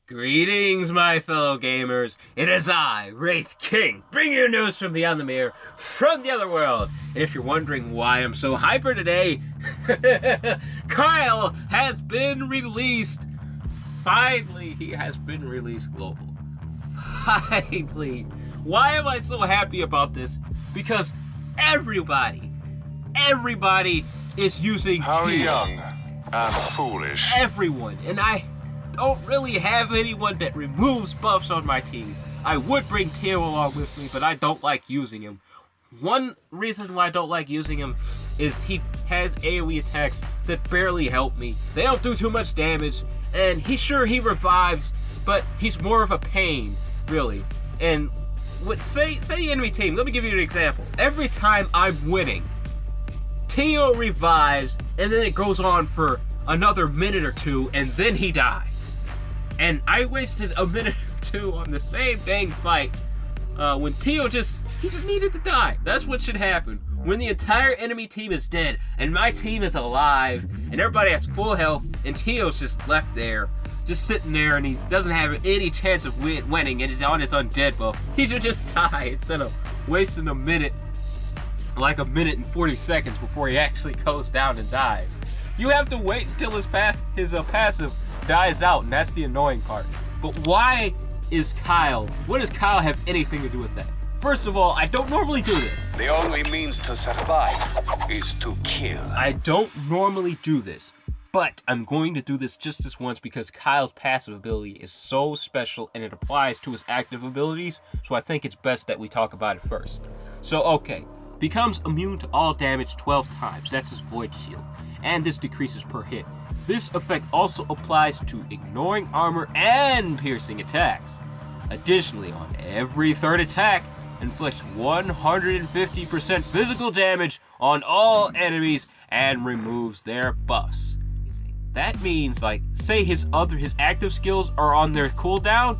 Greetings, my fellow gamers. It is I, Wraith King, bringing you news from beyond the mirror, from the other world. And if you're wondering why I'm so hyper today, Kyle has been released. Finally, he has been released global. Finally. Why am I so happy about this? Because everybody is using How Teal. young and foolish. Everyone. And I don't really have anyone that removes buffs on my team. I would bring Teal along with me, but I don't like using him. One reason why I don't like using him is he has AoE attacks that barely help me. They don't do too much damage, and he revives, but he's more of a pain, really. And say the enemy team, let me give you an example. Every time I'm winning, Teal revives, and then it goes on for another minute or two, and then he dies. And I wasted a minute or two on the same dang fight when Teal just needed to die. That's what should happen. When the entire enemy team is dead, and my team is alive, and everybody has full health, and Teal's just left there, just sitting there, and he doesn't have any chance of winning, and he's on his undead buff. He should just die instead of wasting a minute, like a minute and 40 seconds before he actually goes down and dies. You have to wait until his passive dies out, and that's the annoying part. But why is what does Kyle have anything to do with that? First of all, I don't normally do this. The only means to survive is to kill. I don't normally do this, but I'm going to do this just this once because Kyle's passive ability is so special and it applies to his active abilities, so I think it's best that we talk about it first. So, okay. Becomes immune to all damage 12 times. That's his Void Shield. And this decreases per hit. This effect also applies to ignoring armor and piercing attacks. Additionally, on every third attack, inflicts 150% physical damage on all enemies and removes their buffs. That means, like, say his active skills are on their cooldown,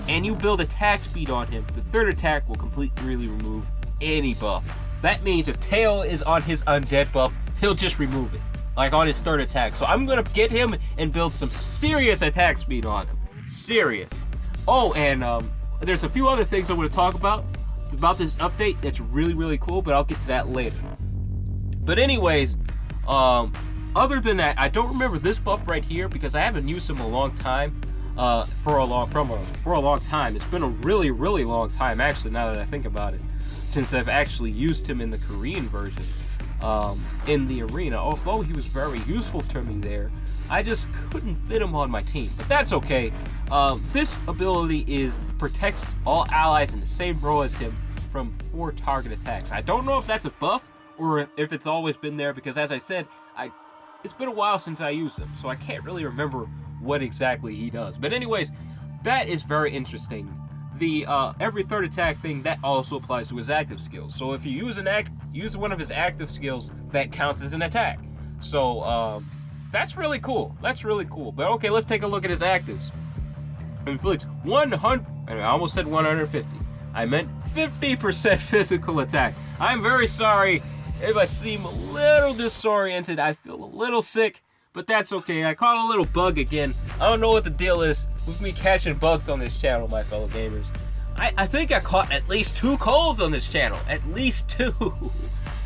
and you build attack speed on him, the third attack will completely remove any buff. That means if Teal is on his undead buff, he'll just remove it, like on his third attack. So I'm gonna get him and build some serious attack speed on him. Serious. Oh, and there's a few other things I want to talk about this update that's really cool, but I'll get to that later. But anyways, other than that, I don't remember this buff right here because I haven't used him a long time. For a long time. It's been a really long time, actually, now that I think about it, since I've actually used him in the Korean version in the arena. Although he was very useful to me there, I just couldn't fit him on my team, but that's okay. This ability protects all allies in the same row as him from 4 target attacks. I don't know if that's a buff or if it's always been there because, as I said, it's been a while since I used him, so I can't really remember what exactly he does. But anyways, that is very interesting. The every third attack thing, that also applies to his active skills. So if you use one of his active skills, that counts as an attack. So that's really cool. That's really cool. But okay, let's take a look at his actives. Inflicts 100. I almost said 150. I meant 50% physical attack. I'm very sorry if I seem a little disoriented. I feel a little sick, but that's okay. I caught a little bug again. I don't know what the deal is with me catching bugs on this channel, my fellow gamers. I think I caught at least 2 colds on this channel. At least 2.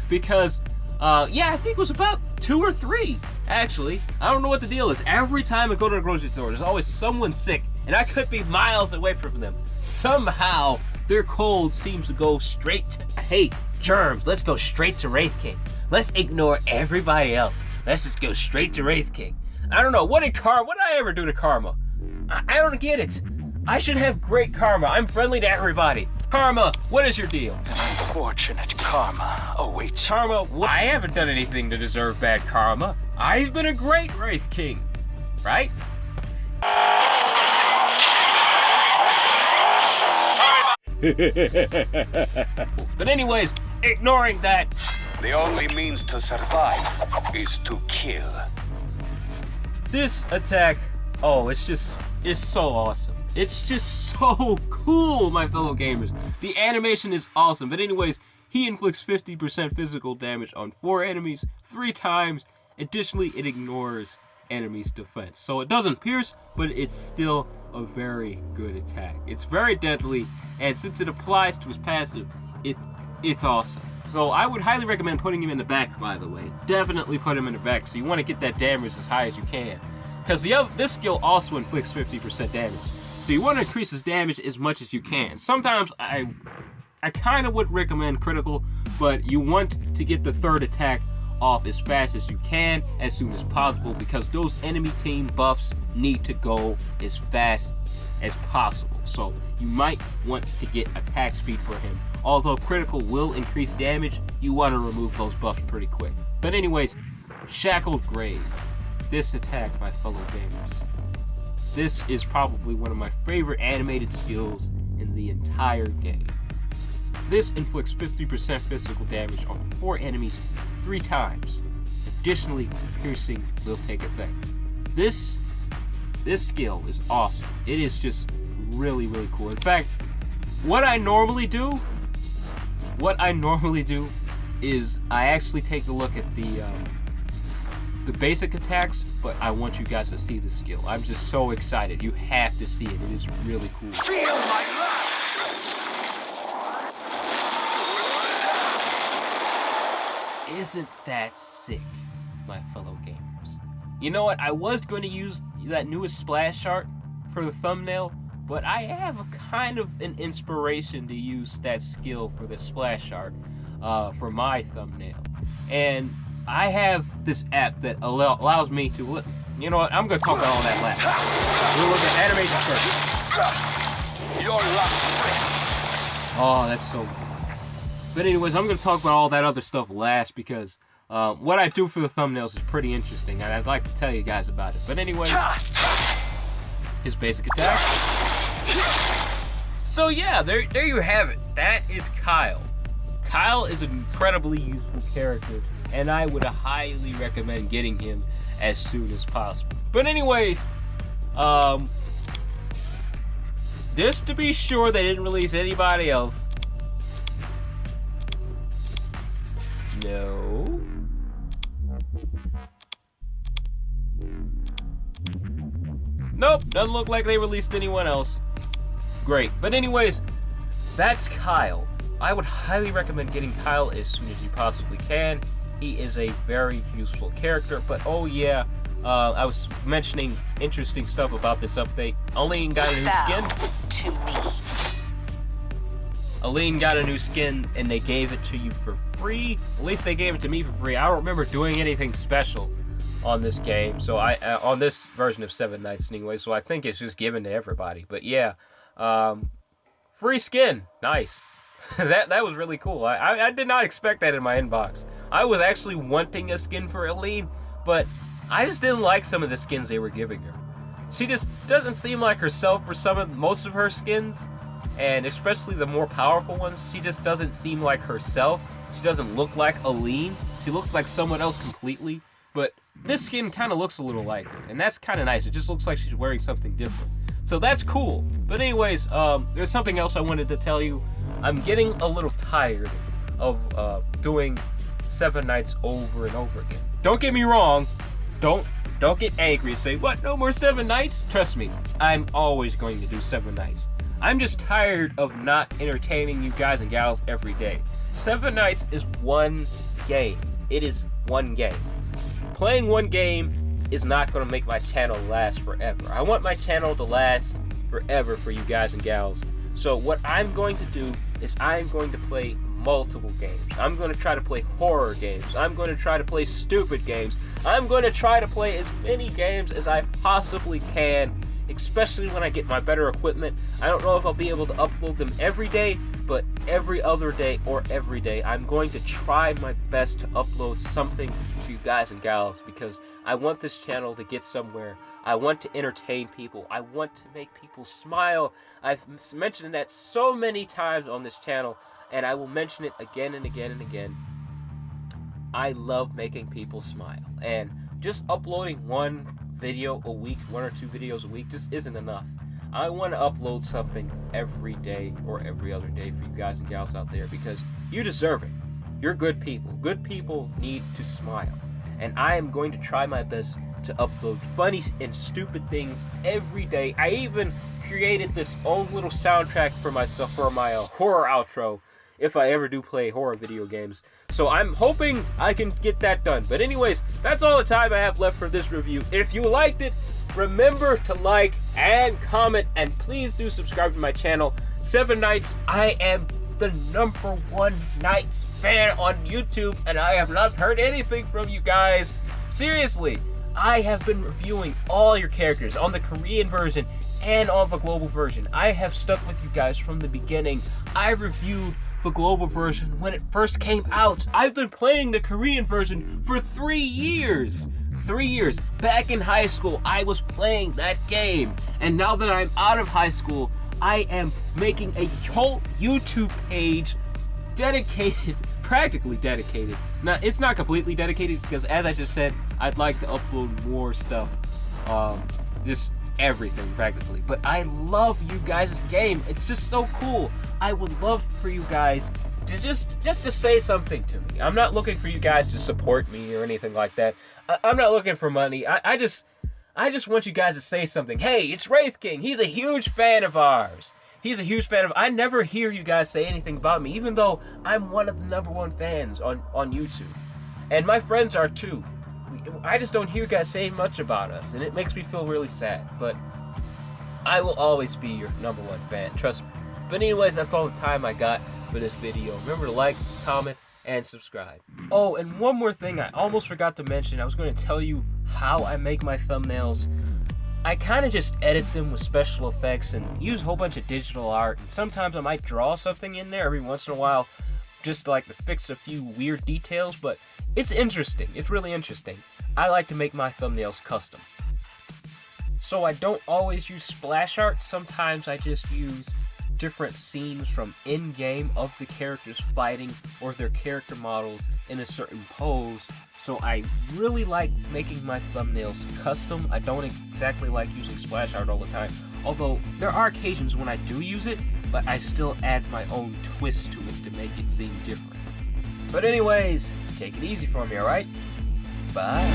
Because, yeah, I think it was about 2 or 3, actually. I don't know what the deal is. Every time I go to the grocery store, there's always someone sick, and I could be miles away from them. Somehow, their cold seems to go straight to, hey, germs, let's go straight to Wraith King. Let's ignore everybody else. Let's just go straight to Wraith King. I don't know, what did I ever do to Karma? I don't get it. I should have great karma. I'm friendly to everybody. Karma, what is your deal? An unfortunate karma awaits. Karma, I haven't done anything to deserve bad karma. I've been a great Wraith King, right? But anyways, ignoring that, the only means to survive is to kill. This attack, oh, it's so awesome. It's just so cool, my fellow gamers. The animation is awesome. But anyways, he inflicts 50% physical damage on 4 enemies 3 times. Additionally, it ignores enemy's defense. So it doesn't pierce, but it's still a very good attack. It's very deadly, and since it applies to his passive, it's awesome. So I would highly recommend putting him in the back, by the way. Definitely put him in the back, so you want to get that damage as high as you can. Because this skill also inflicts 50% damage. So you want to increase his damage as much as you can. Sometimes I kind of would recommend critical, but you want to get the third attack off as fast as you can, as soon as possible, because those enemy team buffs need to go as fast as possible. So you might want to get attack speed for him. Although critical will increase damage, you want to remove those buffs pretty quick. But anyways, Shackled Grave. This attack, my fellow gamers. This is probably one of my favorite animated skills in the entire game. This inflicts 50% physical damage on 4 enemies 3 times. Additionally, piercing will take effect. This skill is awesome. It is just really, really cool. In fact, what I normally do is I actually take a look at the basic attacks, but I want you guys to see the skill. I'm just so excited. You have to see it. It is really cool. Feel my wrath! Isn't that sick, my fellow gamers? You know what? I was going to use that newest splash art for the thumbnail, but I have a kind of an inspiration to use that skill for the splash art for my thumbnail. And I have this app that allows me to look. You know what? I'm going to talk about all that last. We'll look at animation first. Your luck. Oh, that's so cool. But anyways, I'm going to talk about all that other stuff last, because what I do for the thumbnails is pretty interesting, and I'd like to tell you guys about it. But anyways, his basic attack. So yeah, there you have it. That is Kyle. Kyle is an incredibly useful character, and I would highly recommend getting him as soon as possible. But anyways, just to be sure they didn't release anybody else. No. Nope, doesn't look like they released anyone else. Great. But anyways, that's Kyle. I would highly recommend getting Kyle as soon as you possibly can. He is a very useful character. But oh yeah, I was mentioning interesting stuff about this update. Aline got a new skin. To me. Aline got a new skin, and they gave it to you for free. At least they gave it to me for free. I don't remember doing anything special on this game, so on this version of Seven Nights anyway, so I think it's just given to everybody. But yeah, free skin, nice. that was really cool. I did not expect that in my inbox. I was actually wanting a skin for Aline, but I just didn't like some of the skins they were giving her. She just doesn't seem like herself for most of her skins. And especially the more powerful ones, she just doesn't seem like herself. She doesn't look like Aline. She looks like someone else completely. But this skin kind of looks a little like her, and that's kind of nice. It just looks like she's wearing something different. So that's cool. But anyways, there's something else I wanted to tell you. I'm getting a little tired of doing Seven Nights over and over again. Don't get me wrong. Don't get angry and say, what, no more 7 nights? Trust me, I'm always going to do 7 nights. I'm just tired of not entertaining you guys and gals every day. 7 nights is one game. It is one game. Playing one game is not going to make my channel last forever. I want my channel to last forever for you guys and gals. So what I'm going to do is I'm going to play multiple games. I'm going to try to play horror games. I'm going to try to play stupid games. I'm going to try to play as many games as I possibly can, especially when I get my better equipment. I don't know if I'll be able to upload them every day, but every other day or every day, I'm going to try my best to upload something to you guys and gals, because I want this channel to get somewhere. I want to entertain people. I want to make people smile. I've mentioned that so many times on this channel, and I will mention it again and again and again. I love making people smile, and just uploading one video a week, 1 or 2 videos a week, just isn't enough. I want to upload something every day or every other day for you guys and gals out there, because you deserve it. You're good people. Good people need to smile, and I am going to try my best to upload funny and stupid things every day. I even created this own little soundtrack for myself for my horror outro if I ever do play horror video games. So I'm hoping I can get that done. But anyways, that's all the time I have left for this review. If you liked it, remember to like and comment, and please do subscribe to my channel. 7 Nights, I am the #1 Nights fan on YouTube, and I have not heard anything from you guys. Seriously, I have been reviewing all your characters on the Korean version and on the global version. I have stuck with you guys from the beginning. I reviewed the global version when it first came out. I've been playing the Korean version for 3 years. 3 years. Back in high school, I was playing that game. And now that I'm out of high school, I am making a whole YouTube page dedicated, practically dedicated. Now, it's not completely dedicated because, as I just said, I'd like to upload more stuff. Just everything, practically. But I love you guys' game. It's just so cool. I would love for you guys to just to say something to me. I'm not looking for you guys to support me or anything like that. I'm not looking for money. I just want you guys to say something. Hey, it's Wraith King. He's a huge fan of ours. He's a huge fan of... I never hear you guys say anything about me, even though I'm one of the #1 fans on YouTube. And my friends are too. I just don't hear you guys saying much about us, and it makes me feel really sad. But I will always be your #1 fan, trust me. But anyways, that's all the time I got for this video. Remember to like, comment, and subscribe. Oh, and one more thing I almost forgot to mention. I was going to tell you how I make my thumbnails. I kind of just edit them with special effects and use a whole bunch of digital art. And sometimes I might draw something in there every once in a while, just like to fix a few weird details. But it's interesting. It's really interesting. I like to make my thumbnails custom. So I don't always use splash art. Sometimes I just use different scenes from in-game of the characters fighting or their character models in a certain pose. So I really like making my thumbnails custom. I don't exactly like using splash art all the time, although there are occasions when I do use it, but I still add my own twist to it to make it seem different. But anyways, take it easy for me, alright? Bye.